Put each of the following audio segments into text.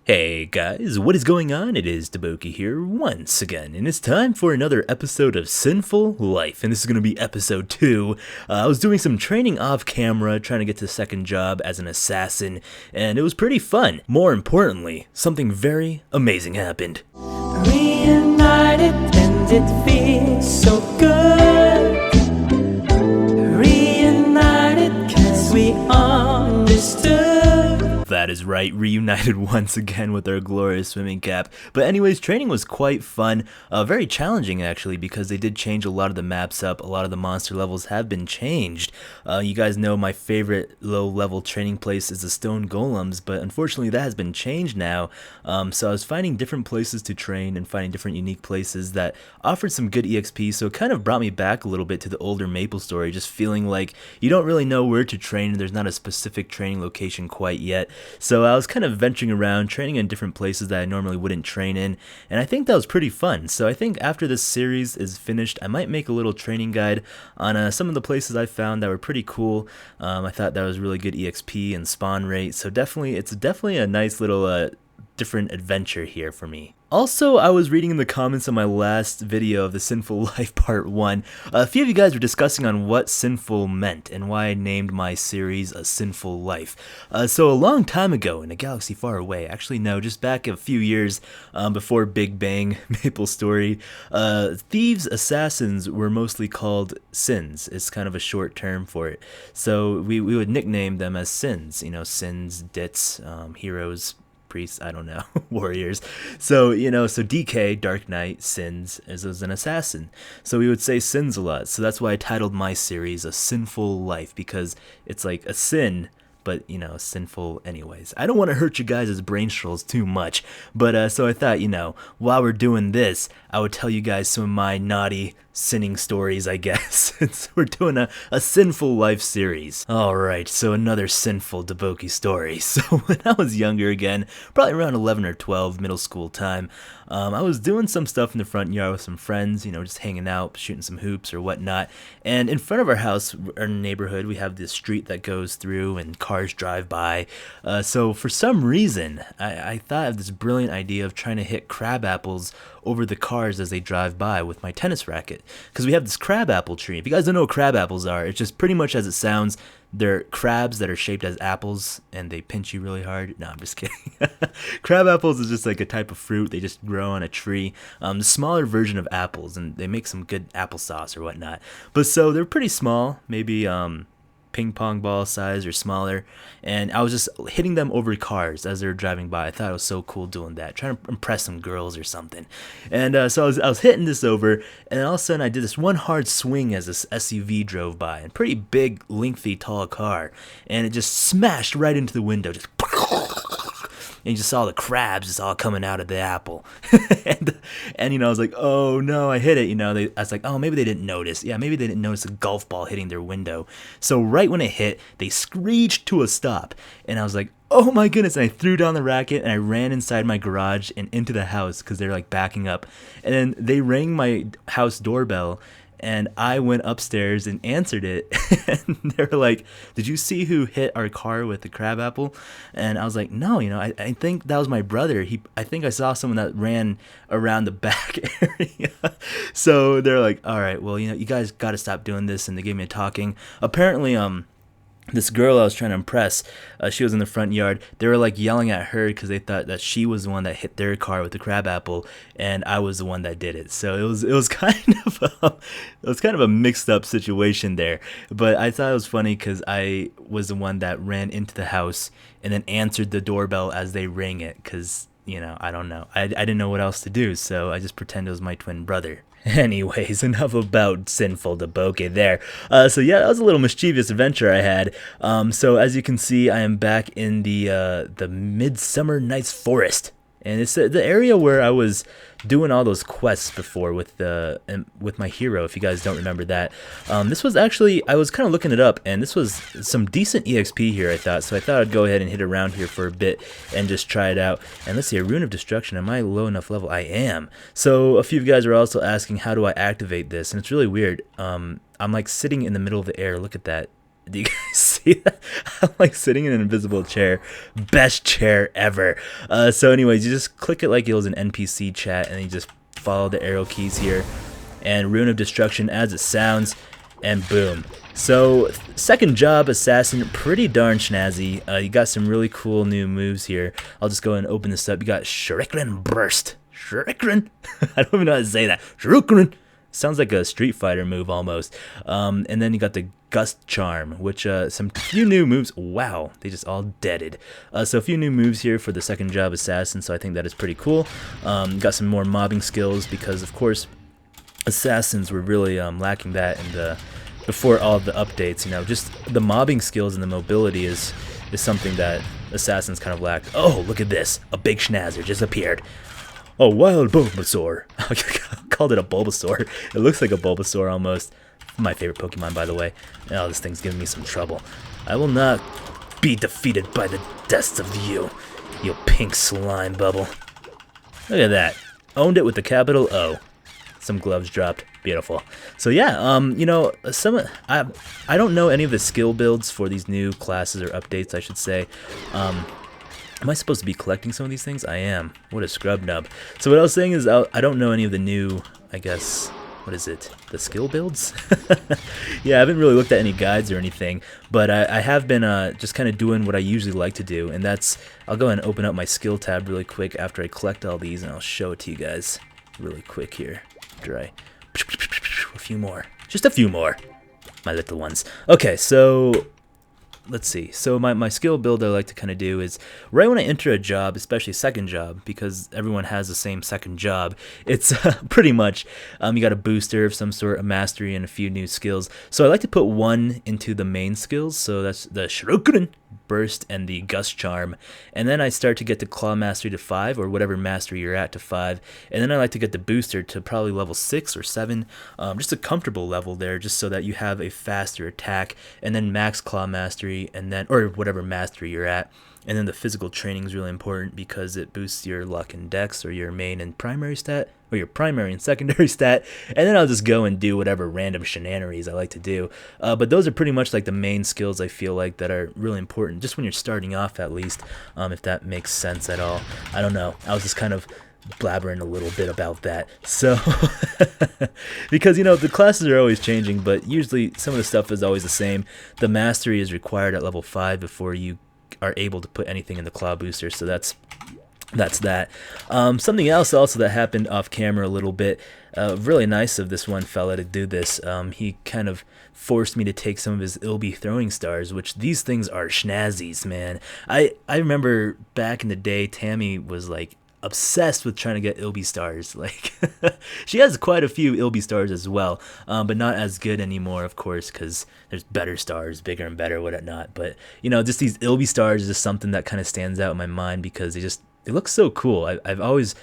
Hey guys, what is going on? It is DaBoki here once again, and it's time for another episode of Sinful Life, and this is going to be episode 2. I was doing some training off camera, trying to get to the second job as an assassin, and it was pretty fun. More importantly, something very amazing happened. Reunited and it feels so good. Reunited 'cause we understood. That is right, reunited once again with our glorious swimming cap. But anyways, training was quite fun, very challenging actually, because they did change a lot of the maps up. A lot of the monster levels have been changed. You guys know my favorite low-level training place is the stone golems, but unfortunately that has been changed now. So I was finding different places to train and finding different unique places that offered some good EXP, so it kind of brought me back a little bit to the older MapleStory, just feeling like you don't really know where to train, and there's not a specific training location quite yet. So I was kind of venturing around, training in different places that I normally wouldn't train in, and I think that was pretty fun. So I think after this series is finished, I might make a little training guide on some of the places I found that were pretty cool. I thought that was really good EXP and spawn rate, so it's definitely a nice little different adventure here for me. Also, I was reading in the comments on my last video of the Sinful Life Part 1. A few of you guys were discussing on what sinful meant and why I named my series A Sinful Life. So a long time ago in a galaxy far away, actually no, just back a few years before Big Bang MapleStory, thieves, assassins were mostly called sins. It's kind of a short term for it. So we would nickname them as sins, sins, dits, heroes, priests, I don't know, warriors. So, so DK, Dark Knight, Sins, is an assassin. So we would say sins a lot. So that's why I titled my series A Sinful Life, because it's like a sin, but, sinful anyways. I don't want to hurt you guys' brain trolls too much, but so I thought, while we're doing this, I would tell you guys some of my naughty sinning stories, I guess, since we're doing a Sinful Life series. Alright, so another sinful DaBoki story. So when I was younger again, probably around 11 or 12, middle school time, I was doing some stuff in the front yard with some friends, just hanging out, shooting some hoops or whatnot, and in front of our house, our neighborhood, we have this street that goes through and cars drive by. So for some reason, I thought of this brilliant idea of trying to hit CrabApples over the cars as they drive by with my tennis racket, because we have this crabapple tree. If you guys don't know what crabapples are, it's just pretty much as it sounds. They're crabs that are shaped as apples, and they pinch you really hard. No, I'm just kidding. Crabapples is just like a type of fruit. They just grow on a tree. The smaller version of apples, and they make some good applesauce or whatnot. But so they're pretty small, maybe ping pong ball size or smaller, and I was just hitting them over cars as they were driving by. I thought it was so cool doing that, trying to impress some girls or something. And so I was hitting this over, and all of a sudden I did this one hard swing as this SUV drove by, a pretty big, lengthy, tall car, and it just smashed right into the window, just and you just saw the crabs just all coming out of the apple. and I was like, oh no, I hit it. I was like, oh, maybe they didn't notice. Yeah, maybe they didn't notice a golf ball hitting their window. So right when it hit, they screeched to a stop. And I was like, oh my goodness. And I threw down the racket and I ran inside my garage and into the house because they're like backing up. And then they rang my house doorbell. And I went upstairs and answered it, and they were like, did you see who hit our car with the crabapple? And I was like, no, I think that was my brother. I think I saw someone that ran around the back area. So they're like, all right, well, you guys got to stop doing this, and they gave me a talking. Apparently, this girl I was trying to impress, she was in the front yard. They were like yelling at her because they thought that she was the one that hit their car with the crabapple, and I was the one that did it. So it was kind of a mixed up situation there. But I thought it was funny because I was the one that ran into the house and then answered the doorbell as they rang it because I don't know. I didn't know what else to do, so I just pretended it was my twin brother. Anyways, enough about Sinful DaBoki there. So yeah, that was a little mischievous adventure I had. So as you can see, I am back in the Midsummer Night's Forest. And it's the area where I was doing all those quests before with my hero, if you guys don't remember that. This was actually, I was kind of looking it up, and this was some decent EXP here, I thought. So I thought I'd go ahead and hit around here for a bit and just try it out. And let's see, a Rune of Destruction. Am I low enough level? I am. So a few of you guys are also asking, how do I activate this? And it's really weird. I'm like sitting in the middle of the air. Look at that. Do you guys see that? I'm like sitting in an invisible chair. Best chair ever. So anyways, you just click it like it was an NPC chat, and then you just follow the arrow keys here. And Rune of Destruction as it sounds, and boom. So, second job assassin, pretty darn snazzy. You got some really cool new moves here. I'll just go ahead and open this up. You got Shuriken Burst. Shuriken? I don't even know how to say that. Shuriken! Sounds like a Street Fighter move almost. And then you got the Gust Charm, which some few new moves. Wow, they just all deaded. So a few new moves here for the second job assassin, so I think that is pretty cool. Got some more mobbing skills because, of course, assassins were really lacking that in the before all of the updates. You know, just the mobbing skills and the mobility is something that assassins kind of lacked. Oh, look at this, a big schnazzer just appeared. Oh, wild Bulbasaur. I called it a Bulbasaur. It looks like a Bulbasaur almost. My favorite Pokemon, by the way. Oh, this thing's giving me some trouble. I will not be defeated by the dust of you pink slime bubble. Look at that. Owned it with the capital O. Some gloves dropped. Beautiful. So yeah, you know, I don't know any of the skill builds for these new classes or updates, I should say. Am I supposed to be collecting some of these things? I am. What a scrub nub. So what I was saying is I don't know any of the new, I guess, what is it? The skill builds? Yeah, I haven't really looked at any guides or anything, but I have been just kind of doing what I usually like to do, and that's, I'll go ahead and open up my skill tab really quick after I collect all these, and I'll show it to you guys really quick here. Dry. A few more. Just a few more. My little ones. Okay, so let's see. So my skill build I like to kind of do is right when I enter a job, especially second job, because everyone has the same second job, it's pretty much you got a booster of some sort, a mastery, and a few new skills. So I like to put one into the main skills, so that's the Shuriken Burst and the Gust Charm, and then I start to get the Claw Mastery to 5, or whatever mastery you're at to 5, and then I like to get the booster to probably level 6 or 7, just a comfortable level there, just so that you have a faster attack, and then max Claw Mastery, and then, or whatever mastery you're at. And then the physical training is really important because it boosts your luck and dex, or your main and primary stat, or your primary and secondary stat. And then I'll just go and do whatever random shenanigans I like to do. But those are pretty much like the main skills I feel like that are really important, just when you're starting off at least, if that makes sense at all. I don't know. I was just kind of blabbering a little bit about that. So, because, you know, the classes are always changing, but usually some of the stuff is always the same. The mastery is required at level 5 before you are able to put anything in the claw booster, so that's that. Something else also that happened off camera a little bit, really nice of this one fella to do this. He kind of forced me to take some of his Ilby throwing stars, which these things are schnazzies, man. I remember back in the day, Tammy was like obsessed with trying to get Ilby stars. Like, she has quite a few Ilby stars as well, but not as good anymore, of course, because there's better stars, bigger and better, whatnot. But, you know, just these Ilby stars is just something that kind of stands out in my mind because they look so cool. I've always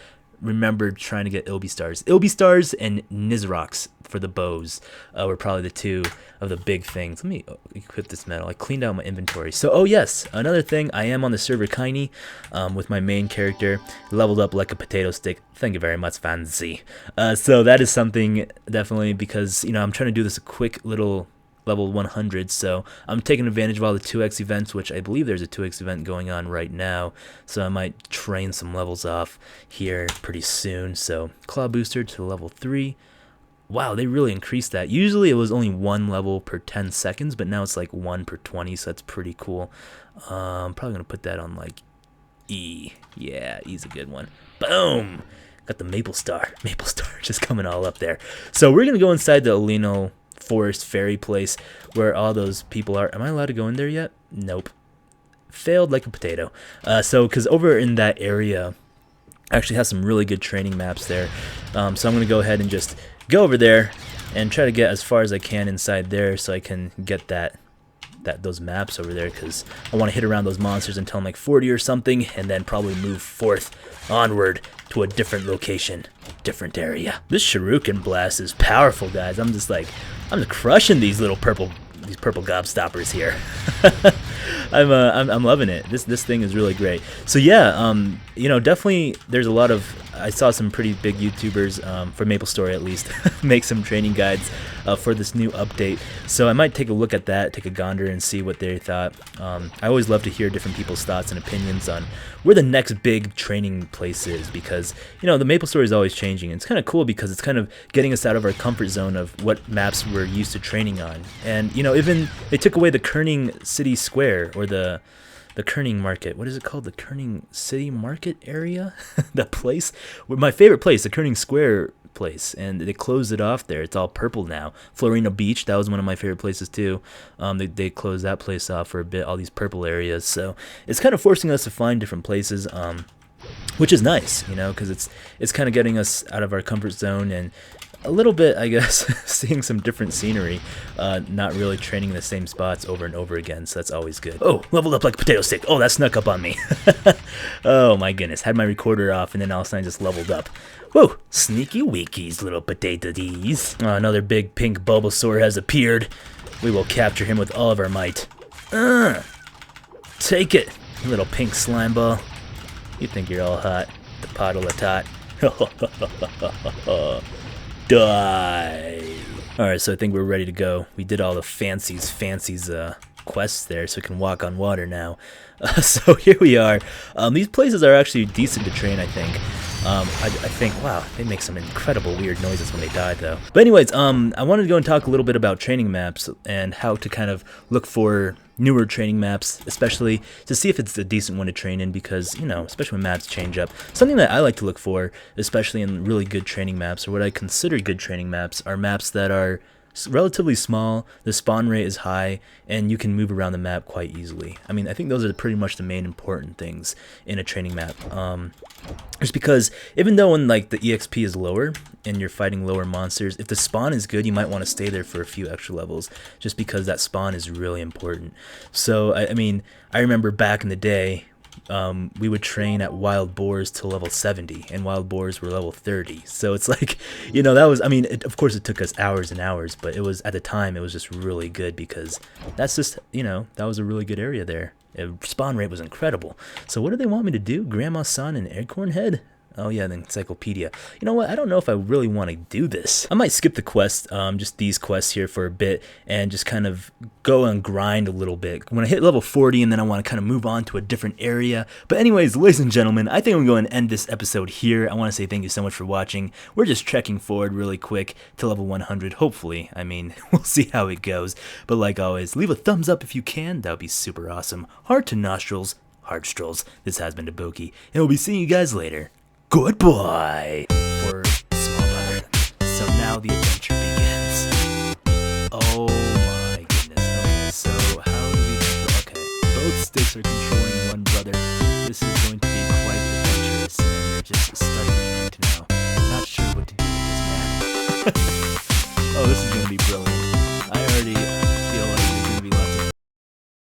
remembered trying to get Ilby stars. Ilby stars and Nizroks for the bows were probably the two of the big things. Let me equip this medal. I cleaned out my inventory. So, oh yes, another thing, I am on the server Kaini with my main character, leveled up like a potato stick. Thank you very much, fancy. So that is something definitely because, you know, I'm trying to do this a quick little level 100, so I'm taking advantage of all the 2x events, which I believe there's a 2x event going on right now, so I might train some levels off here pretty soon. So claw booster to level 3. Wow, they really increased that. Usually it was only 1 level per 10 seconds, but now it's like 1 per 20, so that's pretty cool. I'm probably gonna put that on like E. Yeah, E's a good one. Boom, got the Maple Star just coming all up there. So we're gonna go inside the Alino Forest Fairy place where all those people are. Am I allowed to go in there yet? Nope. Failed like a potato. So because over in that area actually has some really good training maps there, so I'm gonna go ahead and just go over there and try to get as far as I can inside there so I can get those maps over there, because I want to hit around those monsters until I'm like 40 or something, and then probably move forth onward to a different location, different area. This Shuriken Blast is powerful, guys. I'm just crushing these little purple gobstoppers here. I'm loving it. This thing is really great. So yeah, you know, definitely there's a lot of, I saw some pretty big YouTubers, for MapleStory at least, make some training guides for this new update. So I might take a look at that, take a gander and see what they thought. I always love to hear different people's thoughts and opinions on where the next big training place is, because you know the MapleStory is always changing. And it's kind of cool because it's kind of getting us out of our comfort zone of what maps we're used to training on. And you know, even they took away the Kerning City Square, or the Kerning Market. What is it called? The Kerning City Market area? The place? My favorite place, the Kerning Square place. And they closed it off there. It's all purple now. Florina Beach, that was one of my favorite places too. They closed that place off for a bit, all these purple areas. So it's kind of forcing us to find different places, which is nice, you know, because it's kind of getting us out of our comfort zone and a little bit, I guess, seeing some different scenery, not really training in the same spots over and over again, so that's always good. Oh, leveled up like a potato stick. Oh, that snuck up on me. Oh my goodness, had my recorder off and then all of a sudden I just leveled up. Whoa, sneaky weekies, little potato-dees. Oh, another big pink Bulbasaur has appeared. We will capture him with all of our might. Take it, little pink slime ball. You think you're all hot, the pottle of tot. Die. Alright, so I think we're ready to go. We did all the fancies quests there, so we can walk on water now. So here we are. These places are actually decent to train, I think. I think, wow, they make some incredible weird noises when they die, though. But anyways, I wanted to go and talk a little bit about training maps and how to kind of look for newer training maps, especially to see if it's a decent one to train in, because, you know, especially when maps change up. Something that I like to look for, especially in really good training maps, or what I consider good training maps, are maps that are relatively small, the spawn rate is high, and you can move around the map quite easily. I mean, I think those are pretty much the main important things in a training map. Just because even though when like the EXP is lower and you're fighting lower monsters, if the spawn is good, you might want to stay there for a few extra levels, just because that spawn is really important. So I mean, I remember back in the day, we would train at wild boars till level 70, and wild boars were level 30. So it's like, you know, that was, I mean, of course it took us hours and hours, but it was, at the time, it was just really good, because that's just, you know, that was a really good area there. Spawn rate was incredible. So what do they want me to do? Grandma's son and Acorn Head? Oh yeah, the encyclopedia. You know what? I don't know if I really want to do this. I might skip the quest, just these quests here for a bit, and just kind of go and grind a little bit. When I hit level 40, and then I want to kind of move on to a different area. But anyways, ladies and gentlemen, I think I'm going to end this episode here. I want to say thank you so much for watching. We're just trekking forward really quick to level 100, hopefully. I mean, we'll see how it goes. But like always, leave a thumbs up if you can. That would be super awesome. Heart to nostrils, heart strolls. This has been DaBoki, and we'll be seeing you guys later. Goodbye! For small brother. So now the adventure begins. Oh my goodness. Okay, so how do we... Okay, both sticks are controlled.